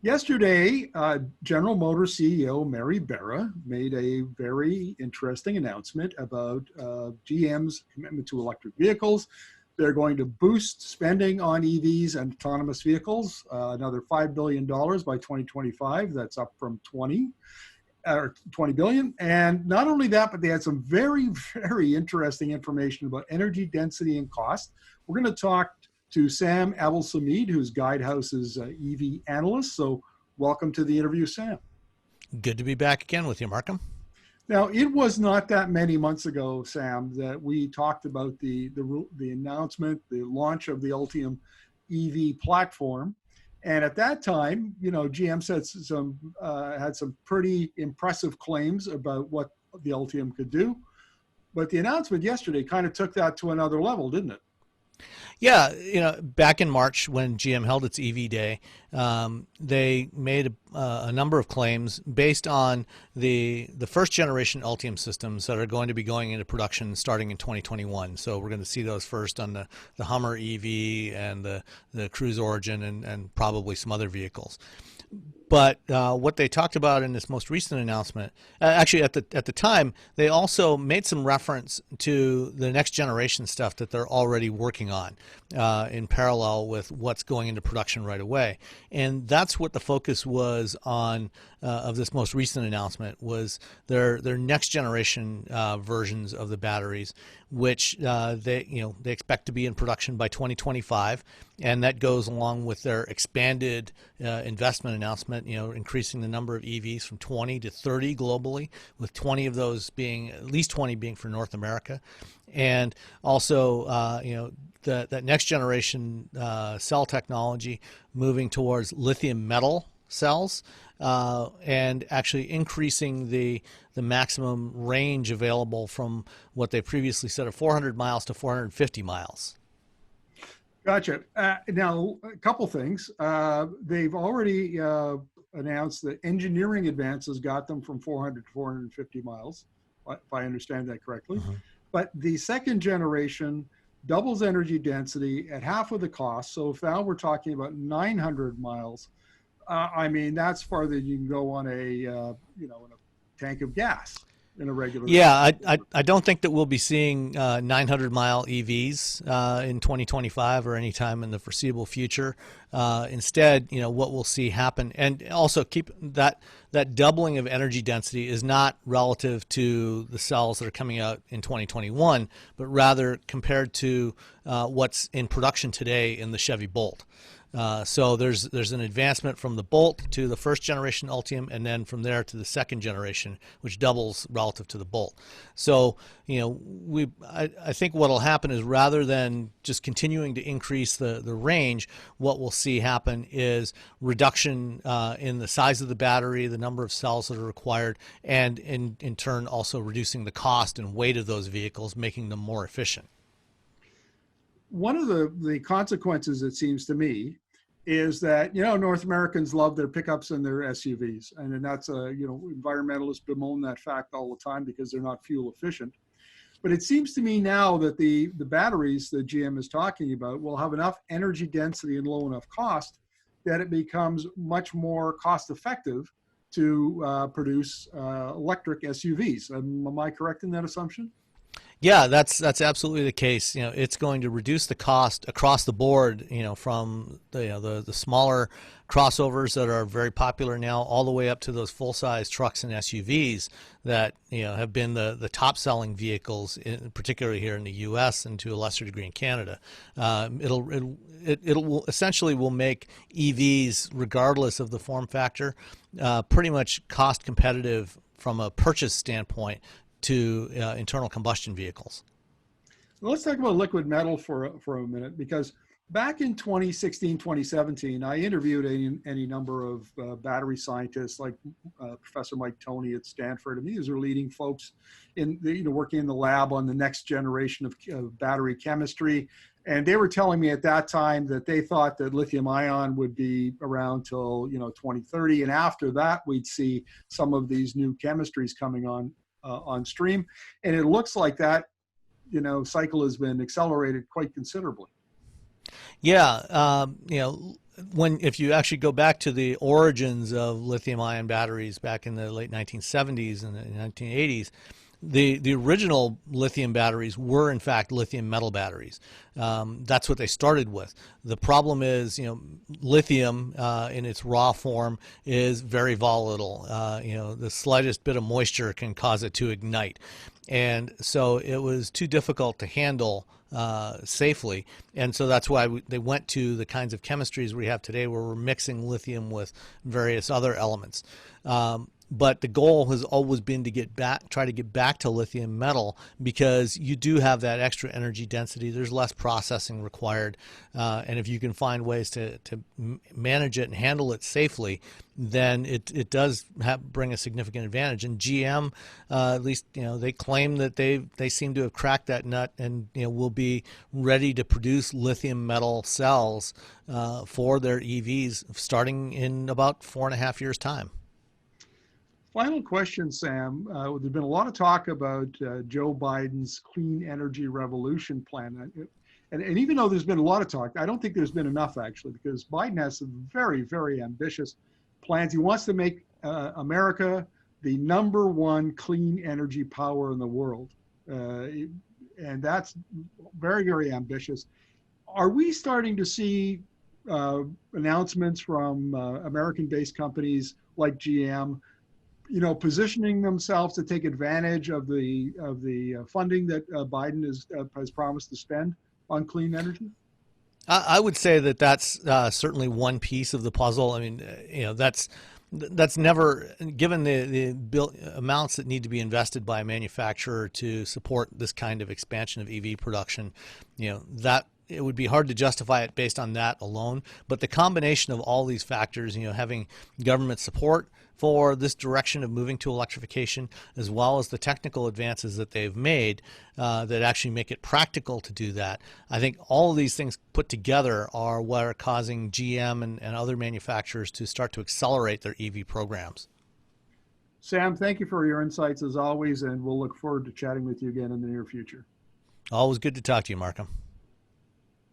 Yesterday, General Motors CEO Mary Barra made a very interesting announcement about GM's commitment to electric vehicles. They're going to boost spending on EVs and autonomous vehicles, another $5 billion by 2025. That's up from 20 billion. And not only that, but they had some very, very interesting information about energy density and cost. We're going to talk to Sam Abuelsamid, who's Guidehouse's EV analyst. So welcome to the interview, Sam. Good to be back again with you, Markham. Now, it was not that many months ago, Sam, that we talked about the announcement, the launch of the Ultium EV platform. And at that time, GM had some pretty impressive claims about what the Ultium could do. But the announcement yesterday kind of took that to another level, didn't it? Yeah, back in March when GM held its EV Day, they made a number of claims based on the first generation Ultium systems that are going to be going into production starting in 2021. So we're going to see those first on the Hummer EV and the Cruise Origin and probably some other vehicles. But what they talked about in this most recent announcement, actually at the time, they also made some reference to the next generation stuff that they're already working on in parallel with what's going into production right away. And that's what the focus was on of this most recent announcement, was their next generation versions of the batteries, which they expect to be in production by 2025, and that goes along with their expanded investment announcement, increasing the number of EVs from 20 to 30 globally, with 20 of those being, at least 20 being for North America. And also, that next generation cell technology moving towards lithium metal cells, and actually increasing the maximum range available from what they previously said of 400 miles to 450 miles. Gotcha. Now, a couple things. They've already announced that engineering advances got them from 400 to 450 miles, if I understand that correctly. Mm-hmm. But the second generation doubles energy density at half of the cost. So if now we're talking about 900 miles, that's farther than you can go on in a tank of gas in a regular. Yeah, I don't think that we'll be seeing 900-mile EVs in 2025 or any time in the foreseeable future. Instead, what we'll see happen, and also keep that doubling of energy density is not relative to the cells that are coming out in 2021, but rather compared to what's in production today in the Chevy Bolt. So there's an advancement from the Bolt to the first generation Ultium, and then from there to the second generation, which doubles relative to the Bolt. So I think what will happen is, rather than just continuing to increase the range, what we'll see happen is reduction in the size of the battery, the number of cells that are required, and in turn also reducing the cost and weight of those vehicles, making them more efficient. One of the consequences, it seems to me, is that North Americans love their pickups and their SUVs, and that's environmentalists bemoan that fact all the time because they're not fuel efficient. But it seems to me now that the batteries that GM is talking about will have enough energy density and low enough cost that it becomes much more cost effective to produce electric SUVs. Am I correct in that assumption? Yeah, that's absolutely the case. It's going to reduce the cost across the board, from the smaller crossovers that are very popular now, all the way up to those full-size trucks and SUVs that have been the top-selling vehicles, particularly here in the U.S. and to a lesser degree in Canada. It will essentially make EVs, regardless of the form factor, pretty much cost competitive from a purchase standpoint to internal combustion vehicles. Well, let's talk about liquid metal for a minute, because back in 2016, 2017, I interviewed any number of battery scientists like Professor Mike Toney at Stanford. I mean, these are leading folks working in the lab on the next generation of battery chemistry. And they were telling me at that time that they thought that lithium ion would be around till 2030, and after that we'd see some of these new chemistries coming on stream, and it looks like that cycle has been accelerated quite considerably. Yeah, if you actually go back to the origins of lithium-ion batteries back in the late 1970s and the 1980s, the original lithium batteries were in fact lithium metal batteries. That's what they started with. The problem is, lithium in its raw form is very volatile. The slightest bit of moisture can cause it to ignite, and so it was too difficult to handle safely, and so that's why they went to the kinds of chemistries we have today, where we're mixing lithium with various other elements. But the goal has always been to try to get back to lithium metal, because you do have that extra energy density. There's less processing required, and if you can find ways to manage it and handle it safely, then it does bring a significant advantage. And GM, at least they claim that they seem to have cracked that nut, and will be ready to produce lithium metal cells for their EVs starting in about 4.5 years' time. Final question, Sam. There's been a lot of talk about Joe Biden's clean energy revolution plan. And even though there's been a lot of talk, I don't think there's been enough, actually, because Biden has some very, very ambitious plans. He wants to make America the #1 clean energy power in the world. And that's very, very ambitious. Are we starting to see announcements from American-based companies like GM, positioning themselves to take advantage of the funding that Biden has promised to spend on clean energy? I would say that that's certainly one piece of the puzzle. I mean, that's never, given the amounts that need to be invested by a manufacturer to support this kind of expansion of EV production, that it would be hard to justify it based on that alone. But the combination of all these factors, having government support for this direction of moving to electrification, as well as the technical advances that they've made that actually make it practical to do that, I think all of these things put together are what are causing GM and other manufacturers to start to accelerate their EV programs. Sam, thank you for your insights as always, and we'll look forward to chatting with you again in the near future. Always good to talk to you, Markham.